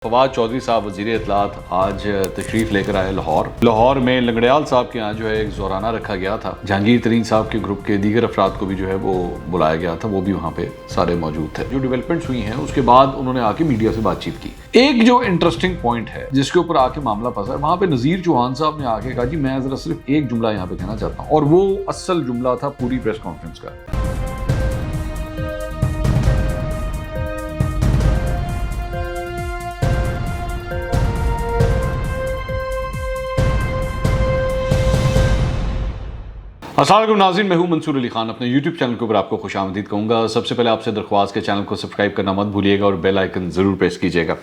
फवाद चौधरी साहब वज़ीर इत्तलात आज तशरीफ़ लेकर आए लाहौर में लंगड़ियाल साहब के यहाँ जो है एक ज़ोराना रखा गया था। जहांगीर तरीन साहब के ग्रुप के दीगर अफराद को भी जो है वो बुलाया गया था, वो भी वहाँ पे सारे मौजूद थे। जो डेवलपमेंट्स हुई हैं उसके बाद उन्होंने आके मीडिया से बातचीत की। एक जो इंटरेस्टिंग पॉइंट है जिसके ऊपर आके मामला फंसा है, वहाँ पे नज़ीर चौहान साहब ने आके कहा जी मैं ज़रा सिर्फ एक जुमला यहाँ पे कहना चाहता हूँ, और वो असल जुमला था पूरी प्रेस कॉन्फ्रेंस का। अस्सलाम वालेकुम नाज़रीन, मैं हूं मंसूर अली खान। अपने YouTube चैनल के ऊपर आपको खुशामदीद कहूँगा। सबसे पहले आपसे दरख्वास्त के चैनल को सब्सक्राइब करना मत भूलिएगा और बेल आइकन ज़रूर प्रेस कीजिएगा।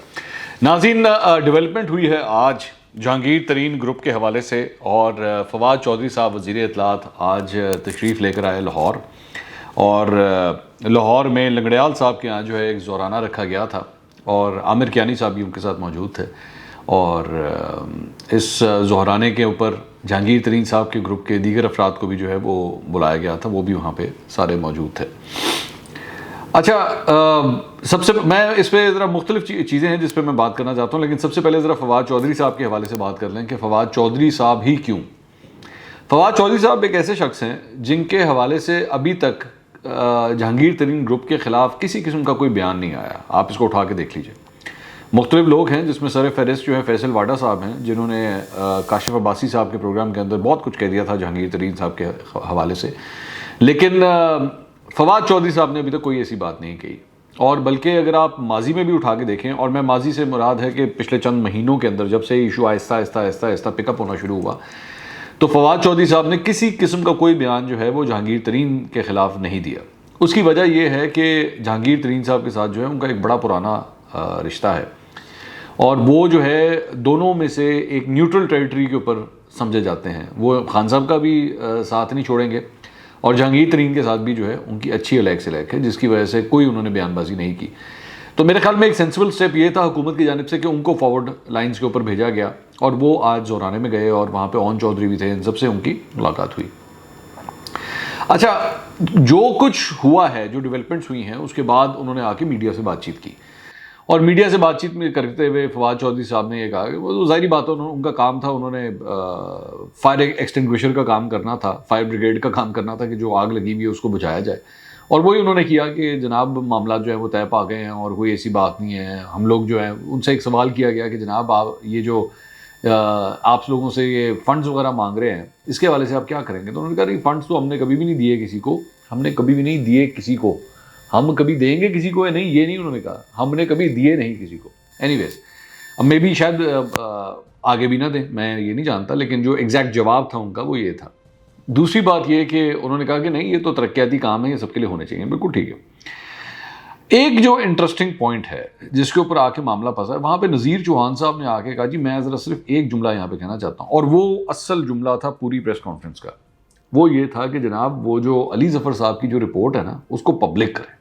नाज़रीन, डेवलपमेंट हुई है आज जहांगीर तरीन ग्रुप के हवाले से, और फवाद चौधरी साहब वज़ीर इत्तलात आज तशरीफ़ लेकर आए लाहौर में लंगड़ियाल साहब के यहाँ जो है एक ज़ोराना रखा गया था, और आमिर कियानी साहब भी उनके साथ मौजूद थे। और इस ज़ोहराने के ऊपर जहांगीर तरीन साहब के ग्रुप के दीगर अफराद को भी जो है वो बुलाया गया था, वो भी वहाँ पे सारे मौजूद थे। अच्छा, सबसे मैं इस पर ज़रा मुख्तलिफ चीज़ें हैं जिस पे मैं बात करना चाहता हूँ, लेकिन सबसे पहले ज़रा फवाद चौधरी साहब के हवाले से बात कर लें कि फवाद चौधरी साहब ही क्यों। फवाद चौधरी साहब एक ऐसे शख्स हैं जिनके हवाले से अभी तक जहांगीर तरीन ग्रुप के ख़िलाफ़ किसी किस्म का कोई बयान नहीं आया। आप इसको उठा के देख लीजिए। मुख्तलिफ लोग हैं जिसमें सर फहरिस्त जो है फैसल वाडा साहब हैं, जिन्होंने काशिफ अब्बासी साहब के प्रोग्राम के अंदर बहुत कुछ कह दिया था जहांगीर तरीन साहब के हवाले से, लेकिन फवाद चौधरी साहब ने अभी तक कोई ऐसी बात नहीं कही। और बल्कि अगर आप माजी में भी उठा के देखें, और मैं माजी से मुराद है कि पिछले चंद महीनों के अंदर जब से इशू आहिस्ता आहिस्ता पिकअप होना शुरू हुआ, तो फवाद चौधरी साहब ने किसी किस्म का कोई बयान जो है वो जहांगीर तरीन के ख़िलाफ़ नहीं दिया। उसकी वजह यह है कि जहांगीर तरीन साहब के साथ जो है उनका एक बड़ा पुराना रिश्ता है, और वो जो है दोनों में से एक न्यूट्रल टेरिटरी के ऊपर समझे जाते हैं। वो खान साहब का भी साथ नहीं छोड़ेंगे, और जहांगीर तरीन के साथ भी जो है उनकी अच्छी अलैक से अलैक है, जिसकी वजह से कोई उन्होंने बयानबाजी नहीं की। तो मेरे ख्याल में एक सेंसिबल स्टेप ये था हुकूमत की जानिब से कि उनको फॉरवर्ड लाइन्स के ऊपर भेजा गया, और वो आज ज़ोराने में गए और वहाँ पर ओन चौधरी भी थे, इन सबसे उनकी मुलाकात हुई। अच्छा, जो कुछ हुआ है, जो डेवलपमेंट्स हुई हैं, उसके बाद उन्होंने आके मीडिया से बातचीत की, और मीडिया से बातचीत में करते हुए फवाद चौधरी साहब ने ये कहा कि वो ज़ाहिरी बात है, उनका काम था, उन्होंने फायर एक्सटिंग्विशर का काम करना था, फायर ब्रिगेड का काम करना था कि जो आग लगी हुई है उसको बुझाया जाए। और वही उन्होंने किया कि जनाब मामला जो है वो तय पा गए हैं और कोई ऐसी बात नहीं है। हम लोग जो है उनसे एक सवाल किया गया कि जनाब आप ये जो आप लोगों से ये फ़ंड्स वगैरह मांग रहे हैं, इसके हवाले से आप क्या करेंगे? तो उन्होंने कहा नहीं, फ़ंड्स तो हमने कभी भी नहीं दिए किसी को, हमने कभी भी नहीं दिए किसी को, हम कभी देंगे किसी को या नहीं, ये नहीं उन्होंने कहा, हमने कभी दिए नहीं किसी को। एनीवेज, अब मे भी शायद आगे भी ना दें, मैं ये नहीं जानता, लेकिन जो एग्जैक्ट जवाब था उनका वो ये था। दूसरी बात ये कि उन्होंने कहा कि नहीं, ये तो तरक्याती काम है, ये सबके लिए होने चाहिए। बिल्कुल ठीक है। एक जो इंटरेस्टिंग पॉइंट है जिसके ऊपर आके मामला फंसा है, वहाँ पे नज़ीर चौहान साहब ने आके कहा जी मैं ज़रा सिर्फ एक जुमला यहाँ पे कहना चाहता हूँ, और वो असल जुमला था पूरी प्रेस कॉन्फ्रेंस का। वो ये था कि जनाब वो जो अली ज़फ़र साहब की जो रिपोर्ट है ना, उसको पब्लिक करें।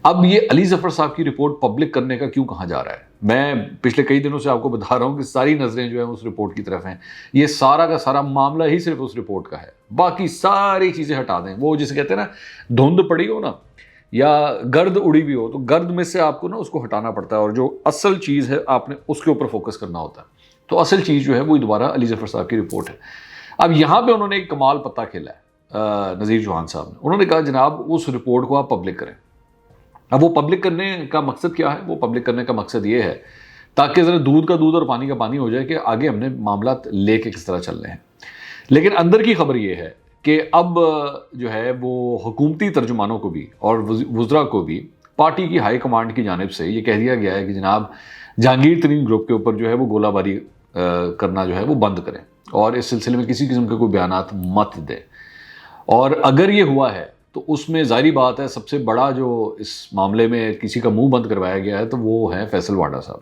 अब ये अली ज़फ़र साहब की रिपोर्ट पब्लिक करने का क्यों कहा जा रहा है? मैं पिछले कई दिनों से आपको बता रहा हूँ कि सारी नज़रें जो है उस रिपोर्ट की तरफ हैं। ये सारा का सारा मामला ही सिर्फ उस रिपोर्ट का है, बाकी सारी चीज़ें हटा दें। वो जिसे कहते हैं ना, धुंध पड़ी हो ना या गर्द उड़ी भी हो, तो गर्द में से आपको ना उसको हटाना पड़ता है, और जो असल चीज़ है आपने उसके ऊपर फोकस करना होता है। तो असल चीज़ जो है वो दोबारा अली ज़फ़र साहब की रिपोर्ट है। अब यहाँ पर उन्होंने एक कमाल पत्ता खेला है नज़ीर चौहान साहब ने। उन्होंने कहा जनाब उस रिपोर्ट को आप पब्लिक करें। अब वो पब्लिक करने का मकसद क्या है? वो पब्लिक करने का मकसद ये है ताकि ज़रा दूध का दूध और पानी का पानी हो जाए कि आगे हमने मामला लेके किस तरह चल रहे हैं। लेकिन अंदर की खबर ये है कि अब जो है वो हुकूमती तर्जुमानों को भी और वज़रा को भी पार्टी की हाई कमांड की जानिब से ये कह दिया गया है कि जनाब जहांगीर तरीन ग्रुप के ऊपर जो है वो गोलाबारी करना जो है वो बंद करें, और इस सिलसिले में किसी किस्म के कोई बयानात मत दें। और अगर ये हुआ है तो उसमें ज़ाहिरी बात है सबसे बड़ा जो इस मामले में किसी का मुंह बंद करवाया गया है तो वो है फैसल वाडा साहब।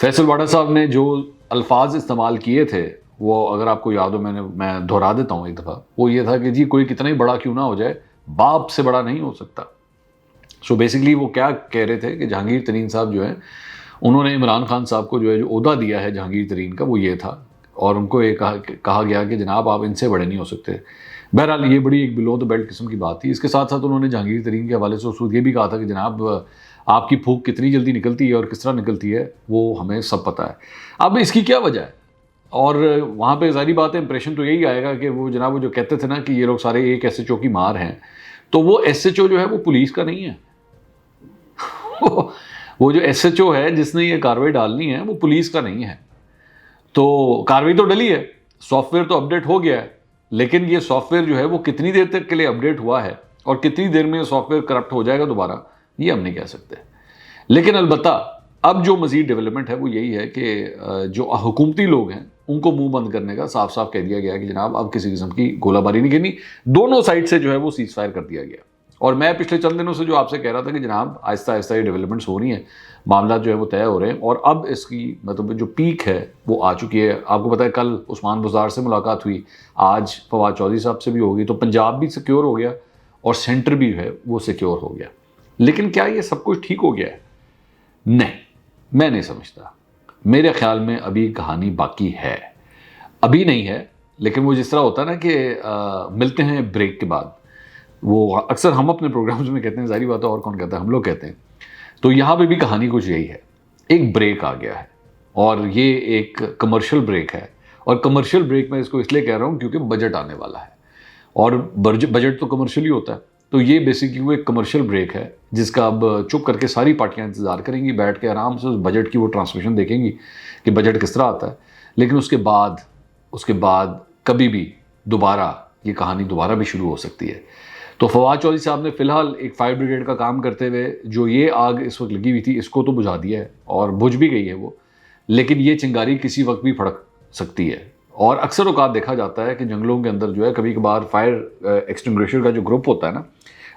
फैसल वाडा साहब ने जो अल्फाज इस्तेमाल किए थे, वो अगर आपको याद हो, मैं दोहरा देता हूँ एक दफ़ा। वो ये था कि जी कोई कितना ही बड़ा क्यों ना हो जाए, बाप से बड़ा नहीं हो सकता। सो बेसिकली वो क्या कह रहे थे कि जहांगीर तरीन साहब जो है, उन्होंने इमरान खान साहब को जो है जो ओहदा दिया है जहांगीर तरीन का, वो ये था, और उनको ये कहा गया कि जनाब आप इनसे बड़े नहीं हो सकते। बहरहाल ये बड़ी एक बिलो द बेल्ट किस्म की बात थी। इसके साथ साथ उन्होंने जहांगीर तरीन के हवाले से उस वक्त ये भी कहा था कि जनाब آپ کی پھونک کتنی جلدی نکلتی ہے اور کس طرح نکلتی ہے وہ ہمیں سب پتہ ہے. اب اس کی کیا وجہ ہے؟ اور وہاں پہ ظاہری بات ہے امپریشن تو یہی آئے گا کہ وہ جناب وہ جو کہتے تھے نا کہ یہ لوگ سارے ایک ایس ایچ او کی مار ہیں, تو وہ ایس ایچ او جو ہے وہ پولیس کا نہیں ہے. وہ جو ایس ایچ او ہے جس نے یہ کارروائی ڈالنی ہے وہ پولیس کا نہیں ہے. تو کارروائی تو ڈلی ہے, سافٹ ویئر تو اپڈیٹ ہو گیا ہے, لیکن یہ سافٹ ویئر جو ہے وہ کتنی دیر تک کے لیے اپڈیٹ ہوا ہے اور کتنی دیر میں سافٹ ویئر کرپٹ ہو جائے گا دوبارہ, یہ ہم نہیں کہہ سکتے. لیکن البتہ اب جو مزید ڈیولپمنٹ ہے وہ یہی ہے کہ جو حکومتی لوگ ہیں ان کو منہ بند کرنے کا صاف صاف کہہ دیا گیا کہ جناب اب کسی قسم کی گولہ باری نہیں کرنی, دونوں سائڈ سے جو ہے وہ سیز فائر کر دیا گیا. اور میں پچھلے چند دنوں سے جو آپ سے کہہ رہا تھا کہ جناب آہستہ آہستہ یہ ڈیولپمنٹس ہو رہی ہیں, معاملات جو ہے وہ طے ہو رہے ہیں, اور اب اس کی مطلب جو پیک ہے وہ آ چکی ہے. آپ کو پتہ ہے کل عثمان بزدار سے ملاقات ہوئی, آج فواد چودھری صاحب سے بھی ہوگی, تو پنجاب بھی سیکیور ہو گیا اور سینٹر بھی ہے وہ سیکیور ہو گیا. لیکن کیا یہ سب کچھ ٹھیک ہو گیا ہے؟ نہیں, میں نہیں سمجھتا. میرے خیال میں ابھی کہانی باقی ہے, ابھی نہیں ہے, لیکن وہ جس طرح ہوتا ہے نا کہ ملتے ہیں بریک کے بعد, وہ اکثر ہم اپنے پروگرامز میں کہتے ہیں, ظاہری بات ہے اور کون کہتا ہے, ہم لوگ کہتے ہیں. تو یہاں پہ بھی کہانی کچھ یہی ہے, ایک بریک آ گیا ہے اور یہ ایک کمرشل بریک ہے. اور کمرشل بریک میں اس کو اس لیے کہہ رہا ہوں کیونکہ بجٹ آنے والا ہے, اور بجٹ تو کمرشل ہی ہوتا ہے. تو یہ بیسکلی وہ ایک کمرشل بریک ہے جس کا اب چپ کر کے ساری پارٹیاں انتظار کریں گی, بیٹھ کے آرام سے اس بجٹ کی وہ ٹرانسمیشن دیکھیں گی کہ بجٹ کس طرح آتا ہے. لیکن اس کے بعد کبھی بھی دوبارہ یہ کہانی دوبارہ بھی شروع ہو سکتی ہے. تو فواد چودھری صاحب نے فی الحال ایک فائر بریگیڈ کا کام کرتے ہوئے جو یہ آگ اس وقت لگی ہوئی تھی اس کو تو بجھا دیا ہے اور بجھ بھی گئی ہے وہ, لیکن یہ چنگاری کسی وقت بھی پھڑک سکتی ہے. اور اکثر اوقات دیکھا جاتا ہے کہ جنگلوں کے اندر جو ہے کبھی کبھار فائر ایکسٹنگوشر کا جو گروپ ہوتا ہے نا,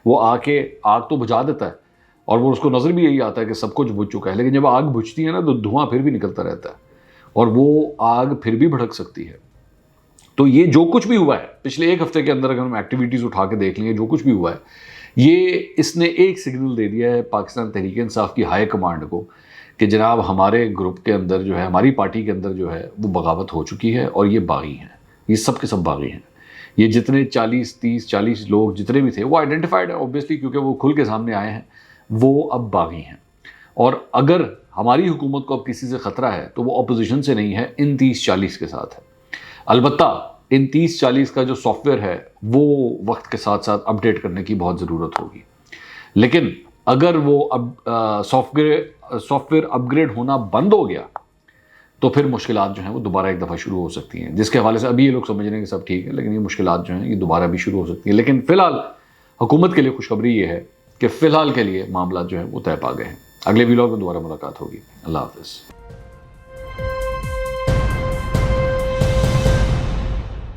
وہ آ کے آگ تو بجھا دیتا ہے اور وہ اس کو نظر بھی یہی آتا ہے کہ سب کچھ بجھ چکا ہے, لیکن جب آگ بجھتی ہے نا تو دھواں پھر بھی نکلتا رہتا ہے اور وہ آگ پھر بھی بھڑک سکتی ہے. تو یہ جو کچھ بھی ہوا ہے پچھلے ایک ہفتے کے اندر, اگر ہم ایکٹیویٹیز اٹھا کے دیکھ لیں, جو کچھ بھی ہوا ہے, یہ اس نے ایک سگنل دے دیا ہے پاکستان تحریک انصاف کی ہائی کمانڈ کو کہ جناب ہمارے گروپ کے اندر جو ہے, ہماری پارٹی کے اندر جو ہے وہ بغاوت ہو چکی ہے اور یہ باغی ہیں, یہ سب کے سب باغی ہیں. یہ جتنے 40 لوگ جتنے بھی تھے وہ آئیڈینٹیفائڈ ہیں اوبیسلی, کیونکہ وہ کھل کے سامنے آئے ہیں, وہ اب باغی ہیں. اور اگر ہماری حکومت کو اب کسی سے خطرہ ہے تو وہ اپوزیشن سے نہیں ہے, ان 30-40 کے ساتھ ہے. البتہ ان 30-40 کا جو سافٹ ویئر ہے وہ وقت کے ساتھ ساتھ اپڈیٹ کرنے کی بہت ضرورت ہوگی. لیکن اگر وہ سافٹ ویئر اپ گریڈ ہونا بند ہو گیا تو پھر مشکلات جو ہیں وہ دوبارہ ایک دفعہ شروع ہو سکتی ہیں, جس کے حوالے سے ابھی یہ لوگ سمجھ رہے ہیں کہ سب ٹھیک ہے, لیکن یہ مشکلات جو ہیں یہ دوبارہ بھی شروع ہو سکتی ہیں. لیکن فی الحال حکومت کے لیے خوشخبری یہ ہے کہ فی الحال کے لیے معاملات جو ہیں وہ طے پا گئے ہیں. اگلے ویلاگ میں دوبارہ ملاقات ہوگی. اللہ حافظ.